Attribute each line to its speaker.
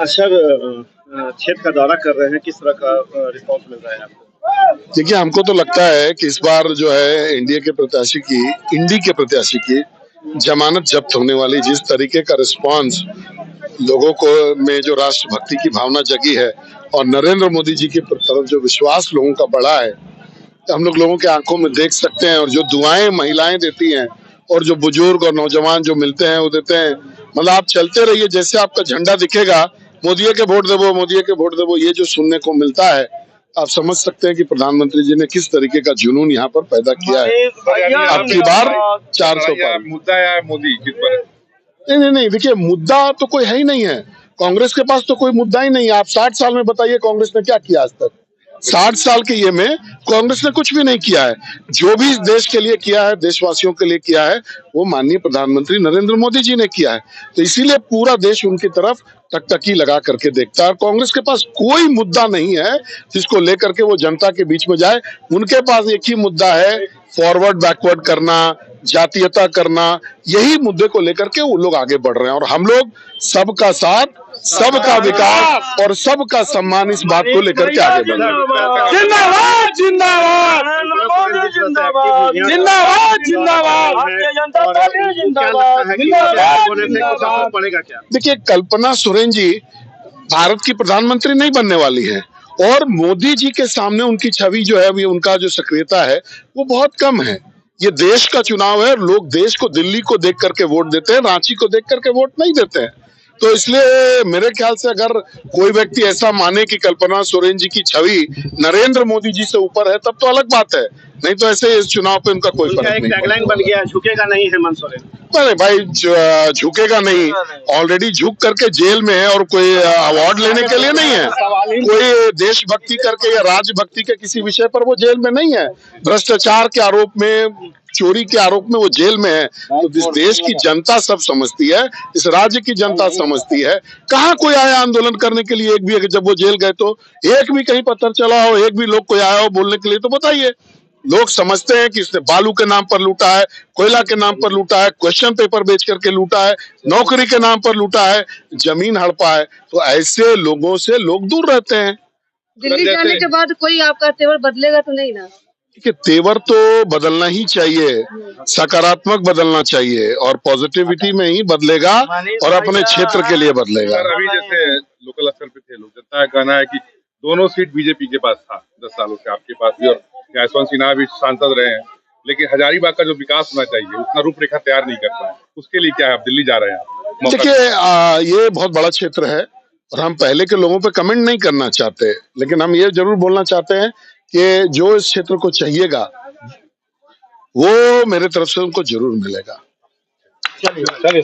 Speaker 1: Sir, क्षेत्र का दौरा कर रहे हैं, किस तरह का रिस्पॉन्स मिल रहा है आपको?
Speaker 2: देखिए, हमको तो लगता है कि इस बार जो है इंडी के प्रत्याशी की जमानत जब्त होने वाली, जिस तरीके का रिस्पांस लोगों को में जो राष्ट्रभक्ति की भावना जगी है और नरेंद्र मोदी जी की तरफ जो विश्वास लोगों का बढ़ा है, तो हम लोगों के आंखों में देख सकते हैं। और जो दुआएं महिलाएं देती हैं और जो बुजुर्ग और नौजवान जो मिलते हैं वो देते हैं, मतलब आप चलते रहिए, जैसे आपका झंडा दिखेगा मोदी के वोट देवो, मोदी के वोट देवो, ये जो सुनने को मिलता है, आप समझ सकते हैं कि प्रधानमंत्री जी ने किस तरीके का जुनून यहाँ पर पैदा किया है। अब की बार 400 पार
Speaker 3: मुद्दा है मोदी जिस पर।
Speaker 2: नहीं, देखिए, मुद्दा तो कोई है ही नहीं है। कांग्रेस के पास तो कोई मुद्दा ही नहीं है। आप 60 साल में बताइए कांग्रेस ने क्या किया आज तक? 60 साल के ये में कांग्रेस ने कुछ भी नहीं किया है। जो भी इस देश के लिए किया है, देशवासियों के लिए किया है, वो माननीय प्रधानमंत्री नरेंद्र मोदी जी ने किया है। तो इसीलिए पूरा देश उनकी तरफ टकटकी लगा करके देखता है। और कांग्रेस के पास कोई मुद्दा नहीं है जिसको लेकर के वो जनता के बीच में जाए। उनके पास एक ही मुद्दा है, फॉरवर्ड बैकवर्ड करना, जातीयता करना। यही मुद्दे को लेकर के वो लोग आगे बढ़ रहे हैं। और हम लोग सबका साथ, सबका विकास और सबका सम्मान, इस बात को लेकर के आगे बढ़ रहे हैं।
Speaker 4: जिंदाबाद जिंदाबाद जिंदाबाद जिंदाबाद जिंदाबाद।
Speaker 2: देखिए, कल्पना सोरेन जी भारत की प्रधानमंत्री नहीं बनने वाली है और मोदी जी के सामने उनकी छवि जो है, उनका जो सक्रियता है वो बहुत कम है। ये देश का चुनाव है, लोग देश को, दिल्ली को देख करके वोट देते हैं, रांची को देख करके वोट नहीं देते हैं। तो इसलिए मेरे ख्याल से अगर कोई व्यक्ति ऐसा माने कि कल्पना सोरेन जी की छवि नरेंद्र मोदी जी से ऊपर है, तब तो अलग बात है। नहीं तो ऐसे इस चुनाव पे उनका कोई फर्क नहीं।
Speaker 1: टैगलाइन बन गया, झुकेगा नहीं हेमंत सोरेन।
Speaker 2: अरे भाई, झुकेगा नहीं, ऑलरेडी झुक करके जेल में है और कोई अवार्ड लेने के लिए नहीं है। कोई देशभक्ति करके या राजभक्ति के किसी विषय पर वो जेल में नहीं है। भ्रष्टाचार के आरोप में, चोरी के आरोप में वो जेल में है। तो इस देश की जनता सब समझती है, इस राज्य की जनता समझती है। कहाँ कोई आया आंदोलन करने के लिए? एक भी, जब वो जेल गए तो एक भी कहीं पत्थर चला हो, एक भी लोग कोई आया हो बोलने के लिए तो बताइए। लोग समझते हैं कि इसने बालू के नाम पर लूटा है, कोयला के नाम पर लूटा है, क्वेश्चन पेपर बेच करके लूटा है, नौकरी के नाम पर लूटा है, जमीन हड़पा है। तो ऐसे लोगों से लोग दूर रहते हैं।
Speaker 5: दिल्ली जाने के बाद कोई आपका तेवर बदलेगा तो नहीं ना?
Speaker 2: कि तेवर तो बदलना ही चाहिए, सकारात्मक बदलना चाहिए और पॉजिटिविटी में ही बदलेगा और अपने क्षेत्र के लिए बदलेगा।
Speaker 3: अभी जैसे लोकल स्तर पे थे लोग, जनता का कहना है कि दोनों सीट बीजेपी के पास था 10 सालों से, आपके पास भी, और जयवंत सिन्हा भी सांसद रहे हैं, लेकिन हजारीबाग का जो विकास होना चाहिए उतना रूपरेखा तैयार नहीं कर पाए। उसके लिए क्या है, आप दिल्ली जा रहे हैं?
Speaker 2: देखिए, ये बहुत बड़ा क्षेत्र है और हम पहले के लोगों पे कमेंट नहीं करना चाहते, लेकिन हम ये जरूर बोलना चाहते हैं कि जो इस क्षेत्र को चाहिएगा वो मेरे तरफ से उनको जरूर मिलेगा।
Speaker 1: चलिए।